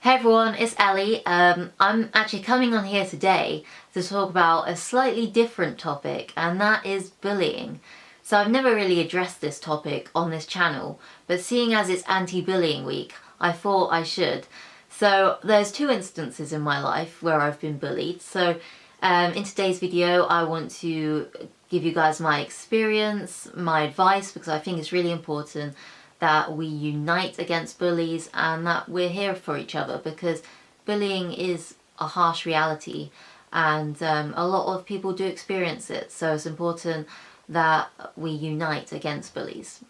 Hey everyone, it's Ellie. I'm actually coming on here today to talk about a slightly different topic, and that is bullying. So I've never really addressed this topic on this channel, but seeing as it's anti-bullying week, I thought I should. So there's two instances in my life where I've been bullied. So in today's video I want to give you guys my experience, my advice, because I think it's really important that we unite against bullies and that we're here for each other, because bullying is a harsh reality and a lot of people do experience it, so it's important that we unite against bullies.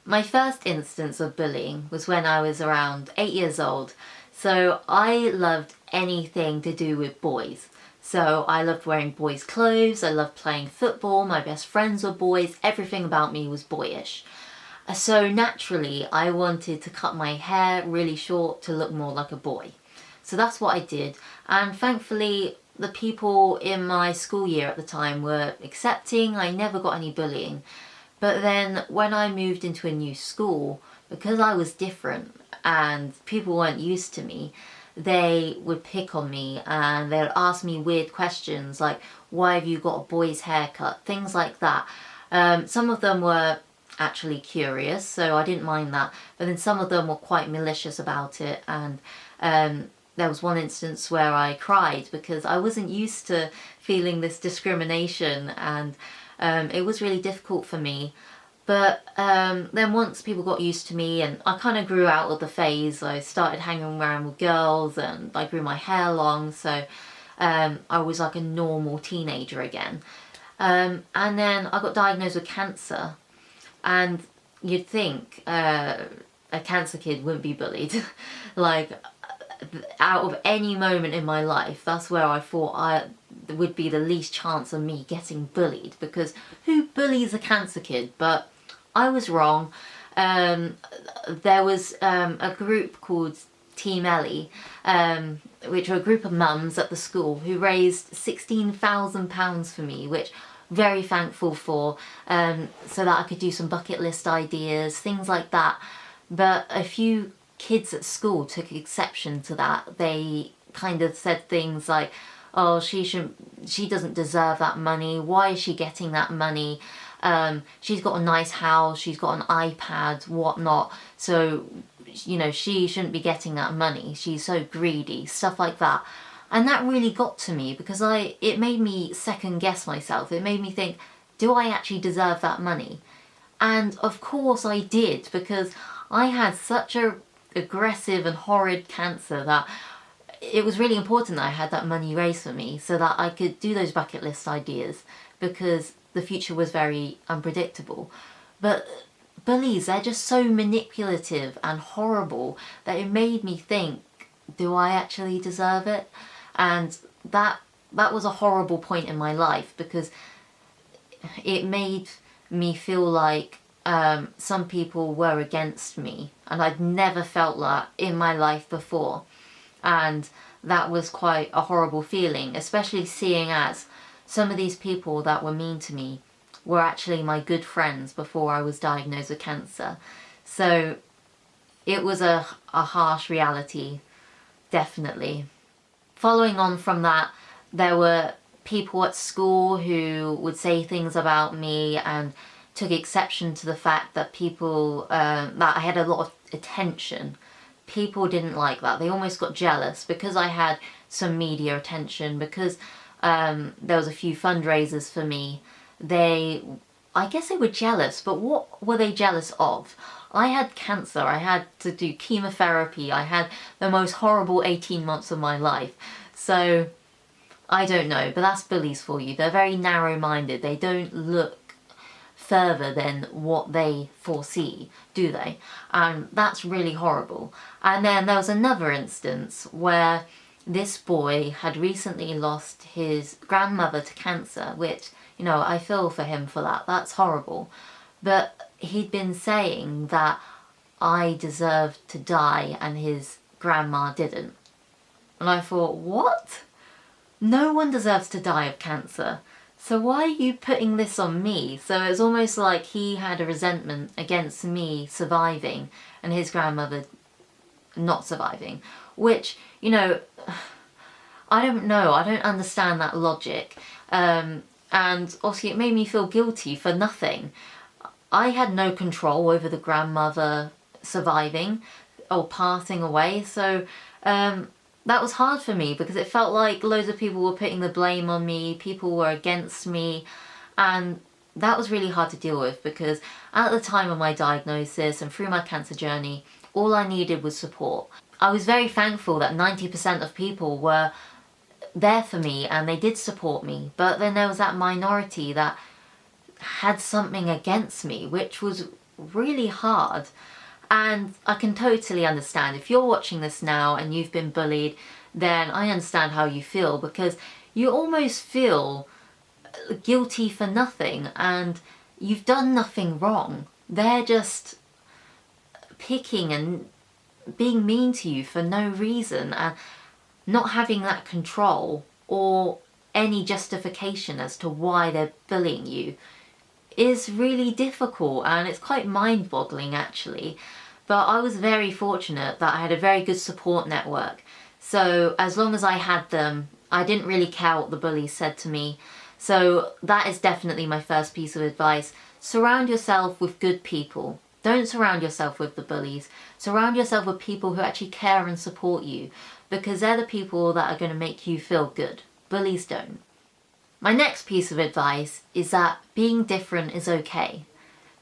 My first instance of bullying was when I was around 8 years old. So I loved anything to do with boys. So I loved wearing boys' clothes, I loved playing football, my best friends were boys, everything about me was boyish. So naturally I wanted to cut my hair really short to look more like a boy. So that's what I did, and thankfully the people in my school year at the time were accepting. I never got any bullying. But then when I moved into a new school, because I was different and people weren't used to me, they would pick on me and they would ask me weird questions like, why have you got a boy's haircut? Things like that. Some of them were actually curious, so I didn't mind that, but then some of them were quite malicious about it, and there was one instance where I cried because I wasn't used to feeling this discrimination, and it was really difficult for me. But then once people got used to me and I kind of grew out of the phase, I started hanging around with girls and I grew my hair long, so I was like a normal teenager again. And then I got diagnosed with cancer. And you'd think a cancer kid wouldn't be bullied. Like, out of any moment in my life, that's where I thought there would be the least chance of me getting bullied, because who bullies a cancer kid? But I was wrong. There was a group called Team Ellie, which were a group of mums at the school who raised £16,000 for me, which very thankful for, so that I could do some bucket list ideas, things like that. But a few kids at school took exception to that. They kind of said things like, oh, she doesn't deserve that money, why is she getting that money, she's got a nice house, she's got an iPad, whatnot, so you know, she shouldn't be getting that money, she's so greedy, stuff like that. And that really got to me, because it made me second guess myself. It made me think, do I actually deserve that money? And of course I did, because I had such a aggressive and horrid cancer that it was really important that I had that money raised for me so that I could do those bucket list ideas, because the future was very unpredictable. But bullies, they're just so manipulative and horrible that it made me think, do I actually deserve it? And that was a horrible point in my life, because it made me feel like some people were against me, and I'd never felt that in my life before. And that was quite a horrible feeling, especially seeing as some of these people that were mean to me were actually my good friends before I was diagnosed with cancer. So it was a harsh reality, definitely. Following on from that, there were people at school who would say things about me and took exception to the fact that that I had a lot of attention. People didn't like that. They almost got jealous because I had some media attention, because there was a few fundraisers for me. I guess they were jealous, but what were they jealous of? I had cancer, I had to do chemotherapy, I had the most horrible 18 months of my life. So, I don't know, but that's bullies for you. They're very narrow-minded. They don't look further than what they foresee, do they? And that's really horrible. And then there was another instance where this boy had recently lost his grandmother to cancer, which, you know, I feel for him for that. That's horrible. But he'd been saying that I deserved to die and his grandma didn't. And I thought, what? No one deserves to die of cancer. So why are you putting this on me? So it's almost like he had a resentment against me surviving and his grandmother not surviving, which, you know, I don't know, I don't understand that logic. And obviously it made me feel guilty for nothing. I had no control over the grandmother surviving or passing away, so that was hard for me because it felt like loads of people were putting the blame on me, people were against me, and that was really hard to deal with because at the time of my diagnosis and through my cancer journey, all I needed was support. I was very thankful that 90% of people were there for me and they did support me, but then there was that minority that had something against me, which was really hard. And I can totally understand if you're watching this now and you've been bullied, then I understand how you feel, because you almost feel guilty for nothing and you've done nothing wrong. They're just picking and being mean to you for no reason, and not having that control or any justification as to why they're bullying you is really difficult, and it's quite mind-boggling actually. But I was very fortunate that I had a very good support network, so as long as I had them, I didn't really care what the bullies said to me. So that is definitely my first piece of advice. Surround yourself with good people. Don't surround yourself with the bullies. Surround yourself with people who actually care and support you, because they're the people that are going to make you feel good. Bullies don't. My next piece of advice is that being different is okay.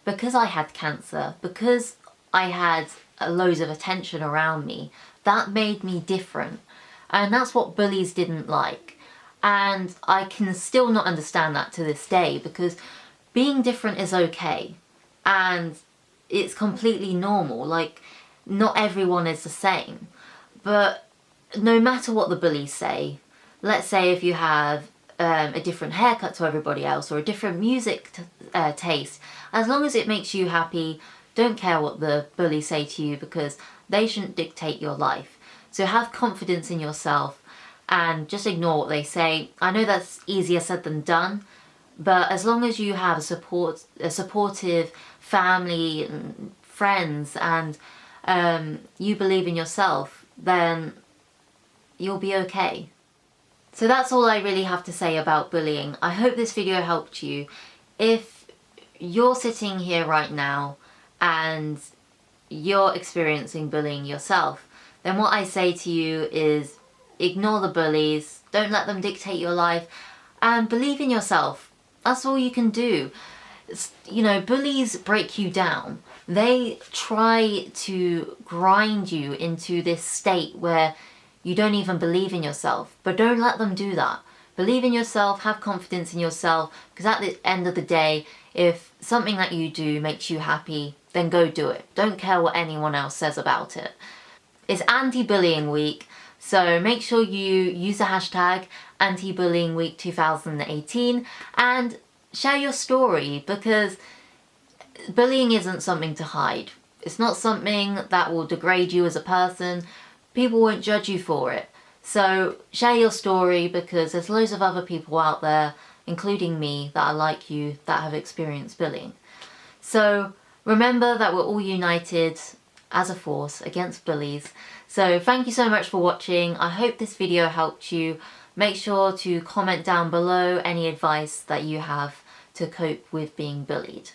Because I had cancer, because I had loads of attention around me, that made me different. And that's what bullies didn't like. And I can still not understand that to this day, because being different is okay. And it's completely normal. Like, not everyone is the same. But no matter what the bullies say, let's say if you have a different haircut to everybody else or a different music taste, as long as it makes you happy, don't care what the bullies say to you, because they shouldn't dictate your life. So have confidence in yourself and just ignore what they say. I know that's easier said than done, but as long as you have a supportive family and friends, and you believe in yourself, then you'll be okay. So that's all I really have to say about bullying. I hope this video helped you. If you're sitting here right now and you're experiencing bullying yourself, then what I say to you is ignore the bullies, don't let them dictate your life, and believe in yourself. That's all you can do. You know, bullies break you down. They try to grind you into this state where you don't even believe in yourself, but don't let them do that. Believe in yourself, have confidence in yourself, because at the end of the day, if something that you do makes you happy, then go do it. Don't care what anyone else says about it. It's anti-bullying week, so make sure you use the hashtag anti-bullying week 2018 and share your story, because bullying isn't something to hide. It's not something that will degrade you as a person. People won't judge you for it. So share your story, because there's loads of other people out there, including me, that are like you, that have experienced bullying. So remember that we're all united as a force against bullies. So thank you so much for watching. I hope this video helped you. Make sure to comment down below any advice that you have to cope with being bullied.